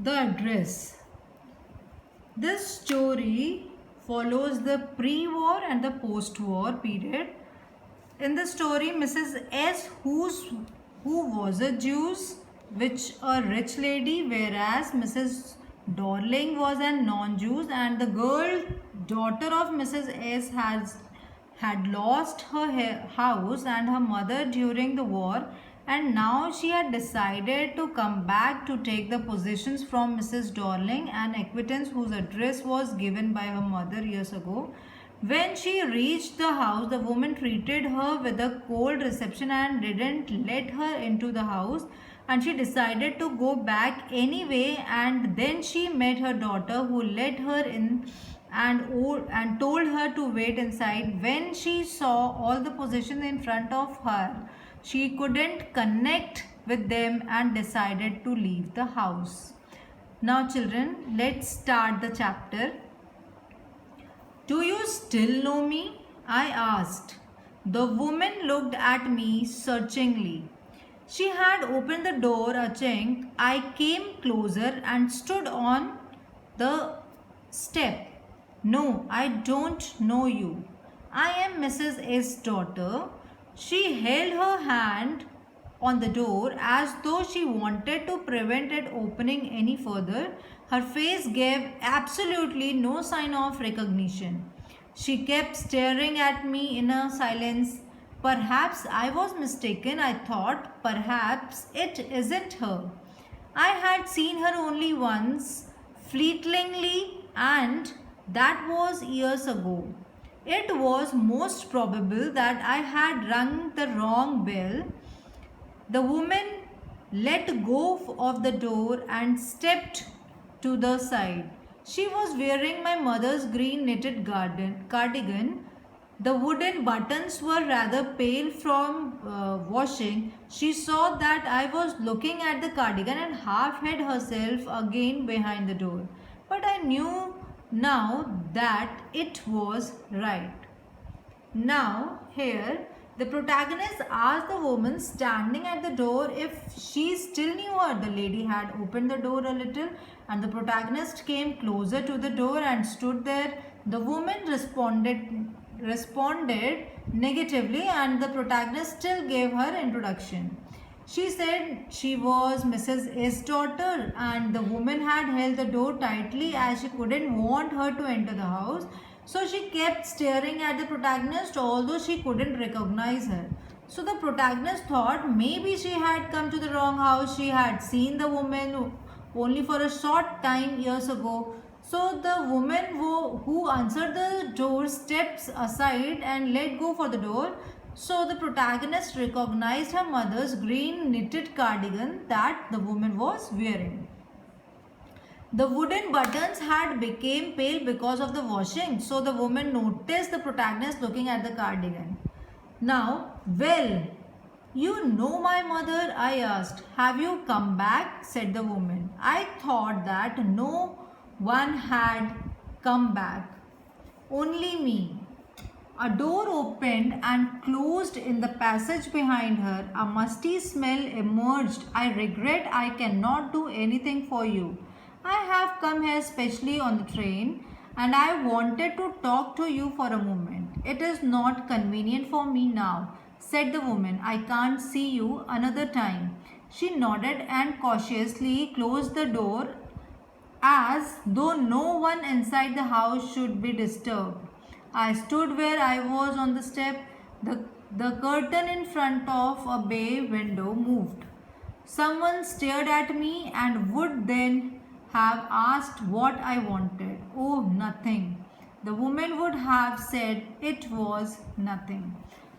The address. This story follows the pre-war and the post-war period. In the story, Mrs. S, who was a Jew, which a rich lady, whereas Mrs. Dorling was a non-Jew, and the girl daughter of Mrs. S had lost her house and her mother during the war, and now she had decided to come back to take the positions from Mrs. Dorling, an acquaintance whose address was given by her mother years ago. When she reached the house, the woman treated her with a cold reception and didn't let her into the house. And she decided to go back anyway. And then she met her daughter, who let her in and told her to wait inside. When she saw all the possessions in front of her, she couldn't connect with them and decided to leave the house. Now, children, let's start the chapter. Do you still know me? I asked. The woman looked at me searchingly. She had opened the door a chink. I came closer and stood on the step. No, I don't know you. I am Mrs. S.'s daughter. She held her hand on the door as though she wanted to prevent it opening any further. Her face gave absolutely no sign of recognition. She kept staring at me in a silence. Perhaps I was mistaken, I thought. Perhaps it isn't her. I had seen her only once, fleetingly, and that was years ago. It was most probable that I had rung the wrong bell. The woman let go of the door and stepped to the side. She was wearing my mother's green knitted cardigan. The wooden buttons were rather pale from washing. She saw that I was looking at the cardigan and half hid herself again behind the door. But I knew now that it was right. Now, here, the protagonist asked the woman standing at the door if she still knew her. The lady had opened the door a little and the protagonist came closer to the door and stood there. The woman responded negatively and the protagonist still gave her introduction. She said she was Mrs. S.'s daughter and the woman had held the door tightly as she couldn't want her to enter the house. So she kept staring at the protagonist although she couldn't recognize her. So the protagonist thought maybe she had come to the wrong house. She had seen the woman only for a short time years ago. So the woman who answered the door steps aside and let go for the door. So the protagonist recognized her mother's green knitted cardigan that the woman was wearing. The wooden buttons had become pale because of the washing, so the woman noticed the protagonist looking at the cardigan. Now, well, you know my mother, I asked. Have you come back? Said the woman. I thought that no one had come back, only me. A door opened and closed in the passage behind her. A musty smell emerged. I regret I cannot do anything for you. I have come here specially on the train and I wanted to talk to you for a moment. It is not convenient for me now, said the woman. I can't see you another time. She nodded and cautiously closed the door as though no one inside the house should be disturbed. I stood where I was on the step. The curtain in front of a bay window moved. Someone stared at me and would then have asked what I wanted. Oh, nothing. The woman would have said it was nothing.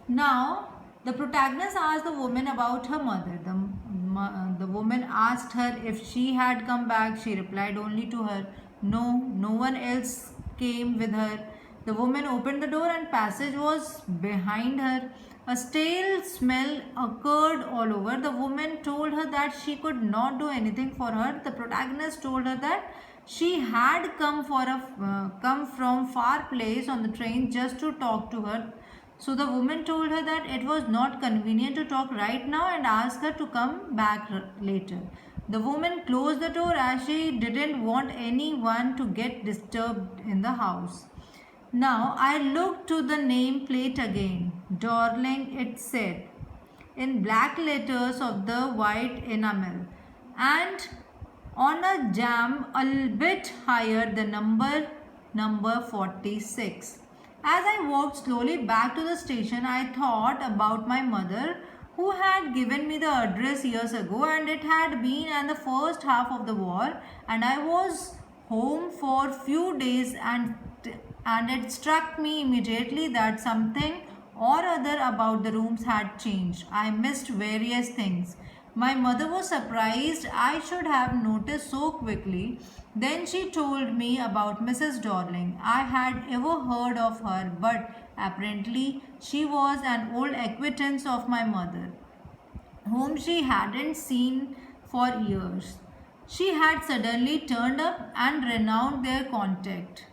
Now, the protagonist asked the woman about her mother. The woman asked her if she had come back. She replied only to her, no, no one else came with her. The woman opened the door and passage was behind her. A stale smell occurred all over. The woman told her that she could not do anything for her. The protagonist told her that she had come from far place on the train just to talk to her. So the woman told her that it was not convenient to talk right now and asked her to come back later. The woman closed the door as she didn't want anyone to get disturbed in the house. Now I looked to the name plate again. Darling, it said, in black letters of the white enamel, and on a jam a bit higher the number 46. As I walked slowly back to the station, I thought about my mother who had given me the address years ago, and it had been in the first half of the war, and I was home for few days, and it struck me immediately that something or other about the rooms had changed. I missed various things. My mother was surprised I should have noticed so quickly. Then she told me about Mrs. Darling. I had ever heard of her, but apparently she was an old acquaintance of my mother, whom she hadn't seen for years. She had suddenly turned up and renounced their contact.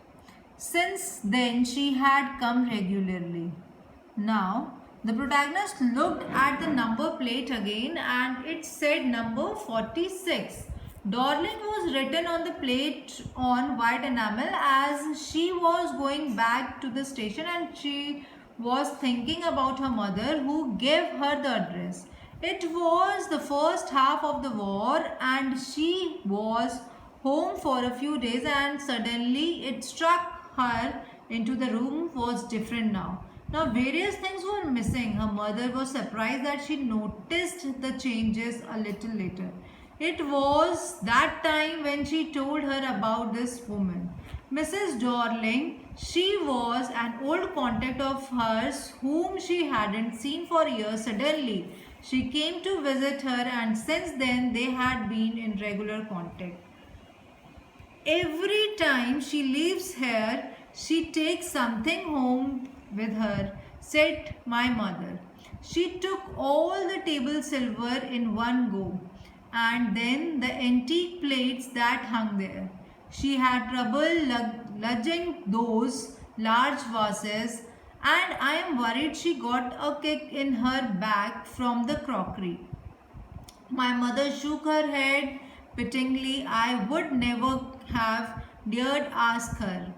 Since then, she had come regularly. Now, the protagonist looked at the number plate again and it said number 46. Darling was written on the plate on white enamel as she was going back to the station, and she was thinking about her mother who gave her the address. It was the first half of the war and she was home for a few days, and suddenly it struck her into the room was different now. Now various things were missing. Her mother was surprised that she noticed the changes a little later. It was that time when she told her about this woman. Mrs. Darling, she was an old contact of hers whom she hadn't seen for years. Suddenly, she came to visit her, and since then they had been in regular contact. Every time she leaves here, she takes something home with her, said my mother. She took all the table silver in one go, and then the antique plates that hung there. She had trouble lugging those large vases, and I am worried she got a kick in her back from the crockery. My mother shook her head pityingly. I would never have dared ask her.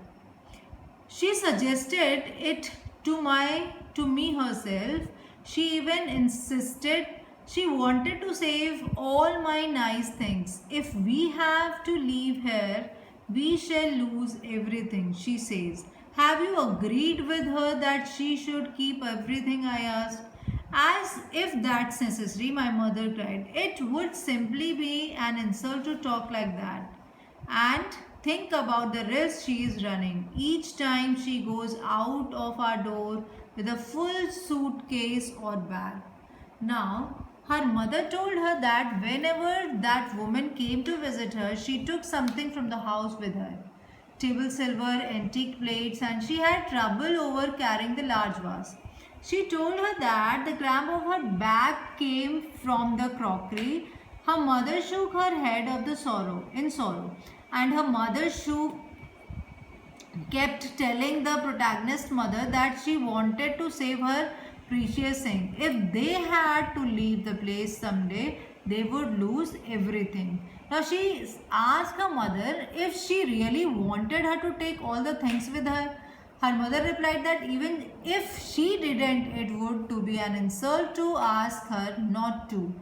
She suggested it to me herself. She even insisted she wanted to save all my nice things. If we have to leave here, we shall lose everything, she says. Have you agreed with her that she should keep everything? I asked. As if that's necessary, my mother cried. It would simply be an insult to talk like that. And think about the risk she is running each time she goes out of our door with a full suitcase or bag. Now, her mother told her that whenever that woman came to visit her, she took something from the house with her. Table silver, antique plates, and she had trouble over carrying the large vase. She told her that the cramp of her back came from the crockery. Her mother shook her head of the sorrow, and her mother kept telling the protagonist's mother that she wanted to save her precious thing. If they had to leave the place someday, they would lose everything. Now she asked her mother if she really wanted her to take all the things with her. Her mother replied that even if she didn't, it would to be an insult to ask her not to.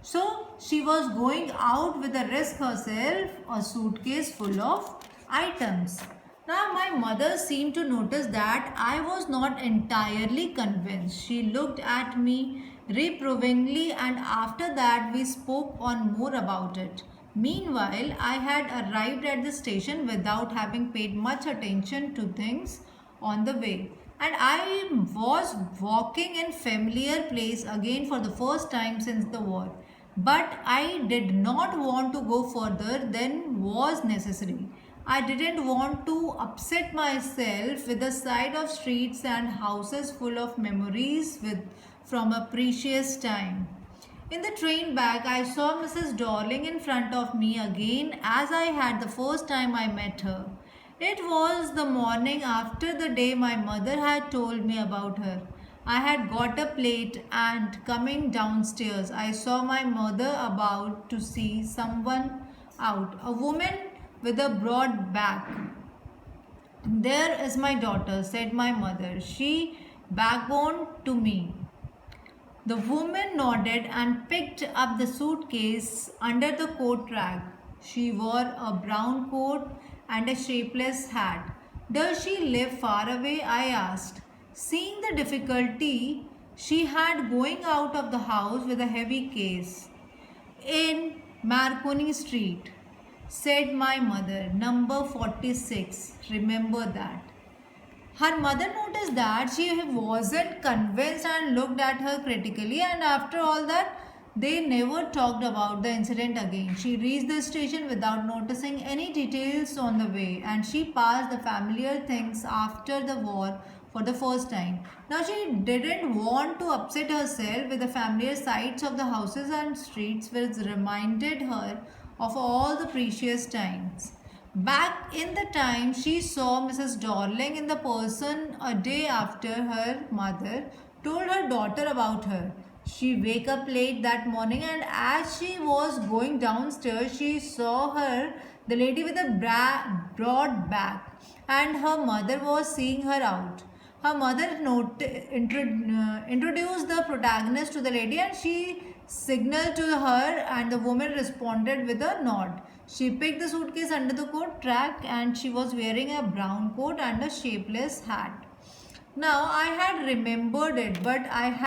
So she was going out with a risk herself, a suitcase full of items. Now my mother seemed to notice that I was not entirely convinced. She looked at me reprovingly, and after that we spoke on more about it. Meanwhile, I had arrived at the station without having paid much attention to things on the way, and I was walking in familiar place again for the first time since the war. But I did not want to go further than was necessary. I didn't want to upset myself with the sight of streets and houses full of memories from a precious time. In the train back, I saw Mrs. Darling in front of me again as I had the first time I met her. It was the morning after the day my mother had told me about her. I had got a plate and coming downstairs, I saw my mother about to see someone out. A woman with a broad back. There is my daughter, said my mother. She backbone to me. The woman nodded and picked up the suitcase under the coat rack. She wore a brown coat and a shapeless hat. Does she live far away? I asked. Seeing the difficulty she had going out of the house with a heavy case. In Marconi Street, said my mother, number 46. Remember that. Her mother noticed that she wasn't convinced and looked at her critically, and after all that, they never talked about the incident again. She reached the station without noticing any details on the way, and she passed the familiar things after the war for the first time. Now she didn't want to upset herself with the familiar sights of the houses and streets which reminded her of all the precious times. Back in the time she saw Mrs. Dorling in the person a day after her mother told her daughter about her. She wake up late that morning, and as she was going downstairs she saw her, the lady with a broad back, and her mother was seeing her out. Her mother introduced the protagonist to the lady, and she signaled to her, and the woman responded with a nod. She picked the suitcase under the coat rack, and she was wearing a brown coat and a shapeless hat. Now I had remembered it, but I had